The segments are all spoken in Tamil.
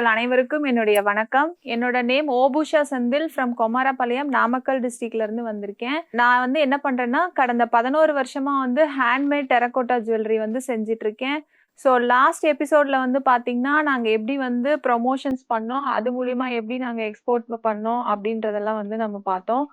நேயர்கள் அனைவருக்கும் என்னுடைய வணக்கம். என்னோட நேம் ஓபுஷா செந்தில் ஃப்ரம் கொமாரபாளையம், நாமக்கல் டிஸ்ட்ரிக்ட்ல இருந்து வந்திருக்கேன். நான் வந்து என்ன பண்றேன்னா, கடந்த 11 வருஷமா வந்து ஹேண்ட்மேட் டெரகோட்டா ஜுவல்லரி வந்து செஞ்சுட்டு இருக்கேன். ஸோ லாஸ்ட் எபிசோட்ல வந்து பாத்தீங்கன்னா, நாங்க எப்படி வந்து ப்ரொமோஷன்ஸ் பண்ணோம், அது மூலியமா எப்படி நாங்க எக்ஸ்போர்ட் பண்ணோம் அப்படின்றதெல்லாம் வந்து நம்ம பார்த்தோம்.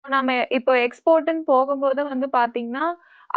நம்ம இப்போ எக்ஸ்போர்ட்ன்னு போகும்போது வந்து பாத்தீங்கன்னா,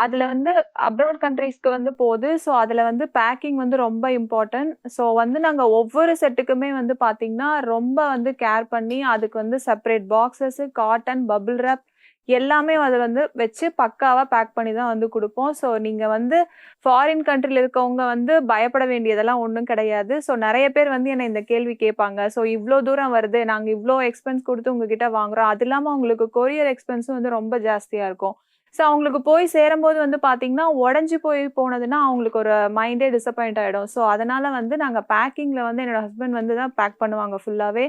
அதுல வந்து அப்ராட் கண்ட்ரீஸ்க்கு வந்து போகுது. ஸோ அதுல வந்து பேக்கிங் வந்து ரொம்ப இம்பார்ட்டன்ட். ஸோ வந்து நாங்க ஒவ்வொரு செட்டுக்குமே வந்து பாத்தீங்கன்னா, ரொம்ப வந்து கேர் பண்ணி அதுக்கு வந்து separate boxes, cotton, bubble wrap எல்லாமே அது வந்து வச்சு பக்காவா பேக் பண்ணி தான் வந்து குடுப்போம். ஸோ நீங்க வந்து ஃபாரின் கண்ட்ரில இருக்கவங்க வந்து பயப்பட வேண்டியதெல்லாம் ஒண்ணும் கிடையாது. ஸோ நெறைய பேர் வந்து என்ன இந்த கேள்வி கேட்பாங்க. ஸோ இவ்ளோ தூரம் வருது. நாங்க இவ்ளோ எக்ஸ்பென்ஸ் குடுத்து உங்ககிட்ட வாங்குறோம். அது இல்லாம உங்களுக்கு கொரியர் எக்ஸ்பென்ஸும் வந்து ரொம்ப ஜாஸ்தியா இருக்கும். ஸோ அவங்களுக்கு போய் சேரும்போது வந்து பாத்தீங்கன்னா, உடைஞ்சு போனதுன்னா அவங்களுக்கு ஒரு மைண்டே டிசப்பாயிண்ட் ஆயிடும். ஸோ அதனால வந்து நாங்க பேக்கிங்ல வந்து என்னோட ஹஸ்பண்ட் வந்து தான் பேக் பண்ணுவாங்க ஃபுல்லாவே.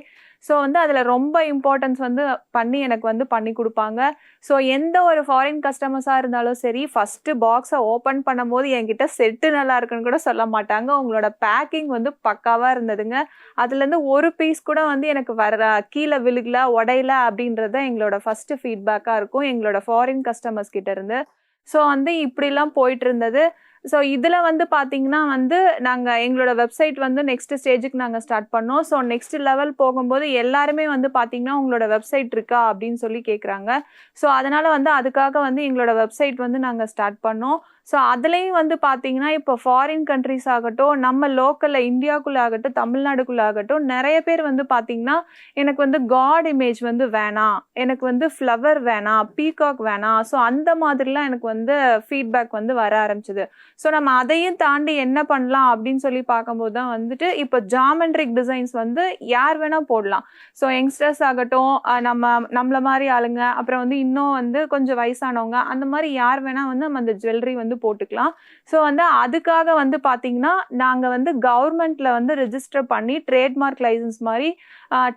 ஸோ வந்து அதுல ரொம்ப இம்பார்ட்டன்ஸ் வந்து பண்ணி எனக்கு வந்து பண்ணி குடுப்பாங்க. ஸோ எந்த ஒரு ஃபாரின் கஸ்டமர்ஸா இருந்தாலும் சரி, ஃபர்ஸ்ட் பாக்ஸ ஓப்பன் பண்ணும்போது என்கிட்ட செட்டு நல்லா இருக்குன்னு கூட சொல்ல மாட்டாங்க. உங்களோட பேக்கிங் வந்து பக்காவா இருந்ததுங்க. அதுலேருந்து ஒரு பீஸ் கூட வந்து எனக்கு கீழ விழுகல, உடையல அப்படின்றது எங்களோட ஃபர்ஸ்ட் ஃபீட்பேக்கா இருக்கும். எங்களோட ஃபாரின் கஸ்டமர்ஸ் கிட்ட இருந்து. ஸோ வந்து இப்படிலாம் போயிட்டு இருந்தது. ஸோ இதுல வந்து பாத்தீங்கன்னா வந்து நாங்க எங்களோட வெப்சைட் வந்து நெக்ஸ்ட் ஸ்டேஜுக்கு நாங்க ஸ்டார்ட் பண்ணோம். ஸோ நெக்ஸ்ட் லெவல் போகும்போது எல்லாருமே வந்து பாத்தீங்கன்னா, உங்களோட வெப்சைட் இருக்கா அப்படின்னு சொல்லி கேக்குறாங்க. ஸோ அதனால வந்து அதுக்காக வந்து எங்களோட வெப்சைட் வந்து நாங்க ஸ்டார்ட் பண்ணோம். ஸோ அதுலயும் வந்து பாத்தீங்கன்னா, இப்போ ஃபாரின் கண்ட்ரீஸ் ஆகட்டும், நம்ம லோக்கல்ல இந்தியாக்குள்ள ஆகட்டும், தமிழ்நாடுக்குள்ள ஆகட்டும், நிறைய பேர் வந்து பாத்தீங்கன்னா, எனக்கு வந்து காட் இமேஜ் வந்து வேணாம், எனக்கு வந்து ஃப்ளவர் வேணாம், பீகாக் வேணாம். ஸோ அந்த மாதிரிலாம் எனக்கு வந்து ஃபீட்பேக் வந்து வர ஆரம்பிச்சது. ஸோ நம்ம அதையும் தாண்டி என்ன பண்ணலாம் அப்படின்னு சொல்லி பார்க்கும்போது தான் வந்துட்டு, இப்போ ஜாமெண்ட்ரிக் டிசைன்ஸ் வந்து யார் வேணா போடலாம். ஸோ யங்ஸ்டர்ஸ் ஆகட்டும், நம்மள மாதிரி ஆளுங்க, அப்புறம் வந்து இன்னும் வந்து கொஞ்சம் வயசானவங்க, அந்த மாதிரி யார் வேணா வந்து நம்ம அந்த ஜுவல்லரி வந்து போட்டுக்கலாம். ஸோ வந்து அதுக்காக வந்து பார்த்தீங்கன்னா, நாங்க வந்து கவர்மெண்ட்ல வந்து ரெஜிஸ்டர் பண்ணி ட்ரேட்மார்க் லைசன்ஸ் மாதிரி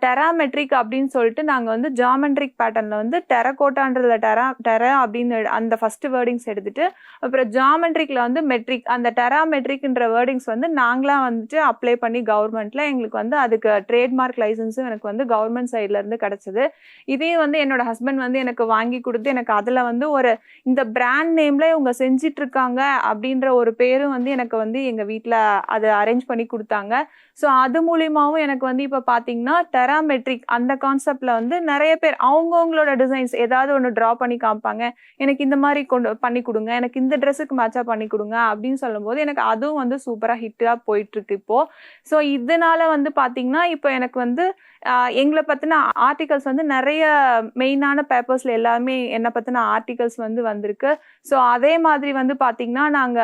டெராமெட்ரிக் அப்படின்னு சொல்லிட்டு நாங்க வந்து ஜாமெண்ட்ரிக் பேட்டர்ன்ல வந்து டெரகோட்டான்றதுல டெரா அப்படின்னு அந்த ஃபர்ஸ்ட் வேர்டிங்ஸ் எடுத்துட்டு, அப்புறம் ஜாமெட்ரிக்ல வந்து மெட்ரிக், அந்த டெராமெட்ரிக்ன்ற வேர்டிங்ஸ் வந்து நாங்களா வந்துட்டு அப்ளை பண்ணி கவர்மெண்ட்ல எங்களுக்கு வந்து அதுக்கு ட்ரேட்மார்க் லைசன்ஸும் எனக்கு வந்து கவர்மெண்ட் சைட்ல இருந்து கிடைச்சது. இதே வந்து என்னோட ஹஸ்பண்ட் வந்து எனக்கு வாங்கி கொடுத்து எனக்கு அதுல வந்து ஒரு இந்த பிராண்ட் நேம்ல இவங்க செஞ்சிட்டு இருக்காங்க அப்படின்ற ஒரு பேரும் வந்து எனக்கு வந்து எங்க வீட்ல அதை அரேஞ்ச் பண்ணி கொடுத்தாங்க. ஸோ அது மூலியமாவும் எனக்கு வந்து இப்ப பாத்தீங்கன்னா, டெராமெட்ரிக் அந்த கான்செப்ட்ல வந்து நிறைய பேர் அவங்கவுங்களோட டிசைன்ஸ் ஏதாவது ஒன்று டிரா பண்ணி காமிப்பாங்க. எனக்கு இந்த மாதிரி கொண்டு பண்ணி கொடுங்க, எனக்கு இந்த ட்ரெஸ்ஸுக்கு மேட்சா பண்ணி கொடுங்க அப்படின்னு சொல்லும்போது எனக்கு அதுவும் வந்து சூப்பரா ஹிட்டா போயிட்டு இருக்கு இப்போ. ஸோ இதனால வந்து பாத்தீங்கன்னா, இப்போ எனக்கு வந்து எங்களை பத்தின ஆர்டிகல்ஸ் வந்து நிறைய மெயினான பேப்பர்ஸ்ல எல்லாமே என்ன பத்தின ஆர்டிகல்ஸ் வந்து வந்திருக்கு. ஸோ அதே மாதிரி வந்து பாத்தீங்கன்னா, நாங்க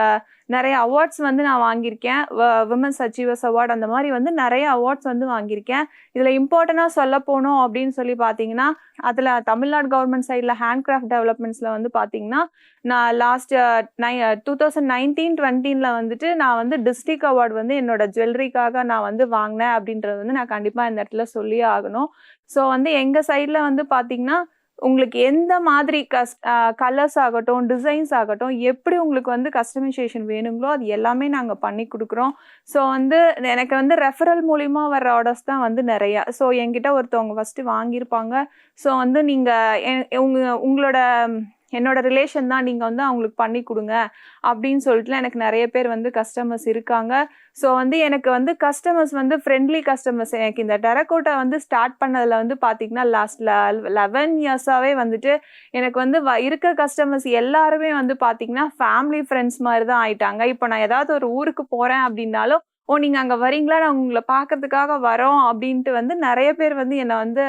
நிறைய அவார்ட்ஸ் வந்து நான் வாங்கியிருக்கேன். விமன்ஸ் அச்சீவர்ஸ் அவார்ட் அந்த மாதிரி வந்து நிறைய அவார்ட்ஸ் வந்து வாங்கியிருக்கேன். இதுல இம்பார்ட்டண்டா சொல்ல போனோம் அப்படின்னு சொல்லி பாத்தீங்கன்னா, அதுல தமிழ்நாடு கவர்மெண்ட் சைட்ல ஹேண்ட்கிராஃப்ட் டெவலப்மெண்ட்ஸ்ல வந்து பாத்தீங்கன்னா, நான் லாஸ்ட் 2019-20 வந்துட்டு நான் வந்து டிஸ்ட்ரிக்ட் அவார்டு வந்து என்னோட ஜுவல்லரிக்காக நான் வந்து வாங்கினேன் அப்படின்றது வந்து நான் கண்டிப்பா இந்த இடத்துல சொல்லியே ஆகணும். ஸோ வந்து எங்க சைட்ல வந்து பாத்தீங்கன்னா, உங்களுக்கு எந்த மாதிரி கலர்ஸ் ஆகட்டும், டிசைன்ஸ் ஆகட்டும், எப்படி உங்களுக்கு வந்து கஸ்டமைசேஷன் வேணுங்களோ அது எல்லாமே நாங்க பண்ணி கொடுக்குறோம். ஸோ வந்து எனக்கு வந்து ரெஃபரல் மூலியமா வர ஆர்டர்ஸ் தான் வந்து நிறைய. ஸோ என்கிட்ட ஒருத்தவங்க ஃபர்ஸ்ட் வாங்கியிருப்பாங்க. ஸோ வந்து நீங்க உங்களோட என்னோட ரிலேஷன் தான், நீங்க வந்து அவங்களுக்கு பண்ணி கொடுங்க அப்படின்னு சொல்லிட்டு எனக்கு நிறைய பேர் வந்து கஸ்டமர்ஸ் இருக்காங்க. ஸோ வந்து எனக்கு வந்து கஸ்டமர்ஸ் வந்து ஃப்ரெண்ட்லி கஸ்டமர்ஸ். எனக்கு இந்த டெரகோட்டா வந்து ஸ்டார்ட் பண்ணதுல வந்து பாத்தீங்கன்னா, லாஸ்ட் 11 இயர்ஸாவே வந்துட்டு எனக்கு வந்து இருக்க கஸ்டமர்ஸ் எல்லாருமே வந்து பாத்தீங்கன்னா ஃபேமிலி ஃப்ரெண்ட்ஸ் மாதிரி தான் ஆயிட்டாங்க. இப்போ நான் ஏதாவது ஒரு ஊருக்கு போறேன் அப்படின்னாலும், ஓ நீங்க அங்க வரீங்களா, நான் உங்களை பாக்குறதுக்காக வரோம் அப்படின்ட்டு வந்து நிறைய பேர் வந்து என்னை வந்து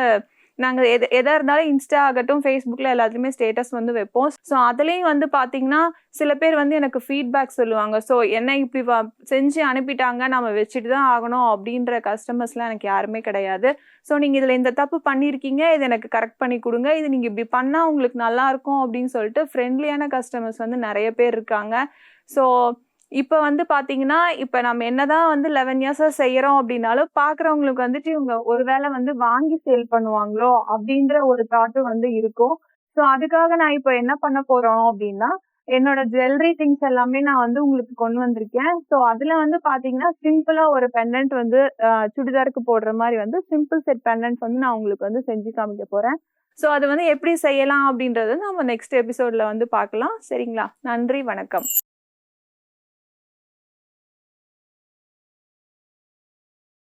நாங்க எதா இருந்தாலும் இன்ஸ்டா ஆகட்டும், ஃபேஸ்புக்ல எல்லாத்துலயுமே ஸ்டேட்டஸ் வந்து வைப்போம். ஸோ அதுலயும் வந்து பாத்தீங்கன்னா, சில பேர் வந்து எனக்கு ஃபீட்பேக் சொல்லுவாங்க. ஸோ என்ன இப்படி செஞ்சு அனுப்பிட்டாங்க, நம்ம வச்சுட்டு தான் ஆகணும் அப்படின்ற கஸ்டமர்ஸ்லாம் எனக்கு யாருமே கிடையாது. ஸோ நீங்க இதுல இந்த தப்பு பண்ணிருக்கீங்க, இது எனக்கு கரெக்ட் பண்ணி கொடுங்க, இது நீங்க இப்படி பண்ணா உங்களுக்கு நல்லா இருக்கும் அப்படின்னு சொல்லிட்டு ஃப்ரெண்ட்லியான கஸ்டமர்ஸ் வந்து நிறைய பேர் இருக்காங்க. ஸோ இப்ப வந்து பாத்தீங்கன்னா, இப்ப நம்ம என்னதான் வந்து 11 இயர்ஸா செய்யறோம் அப்படின்னாலும், பாக்குறவங்களுக்கு வந்துட்டு இவங்க ஒருவேளை வந்து வாங்கி சேல் பண்ணுவாங்களோ அப்படின்ற ஒரு தாட்டும் வந்து இருக்கும். ஸோ அதுக்காக நான் இப்ப என்ன பண்ண போறோம் அப்படின்னா, என்னோட ஜுவல்லரி திங்ஸ் எல்லாமே நான் வந்து உங்களுக்கு கொண்டு வந்திருக்கேன். ஸோ அதுல வந்து பாத்தீங்கன்னா, சிம்பிளா ஒரு பெண்டன்ட் வந்து சுடிதாருக்கு போடுற மாரி வந்து சிம்பிள் செட் பெண்டன்ட் வந்து நான் உங்களுக்கு வந்து செஞ்சு காமிக்க போறேன். ஸோ அது வந்து எப்படி செய்யலாம் அப்படின்றத நம்ம நெக்ஸ்ட் எபிசோட்ல வந்து பார்க்கலாம். சரிங்களா? நன்றி, வணக்கம்.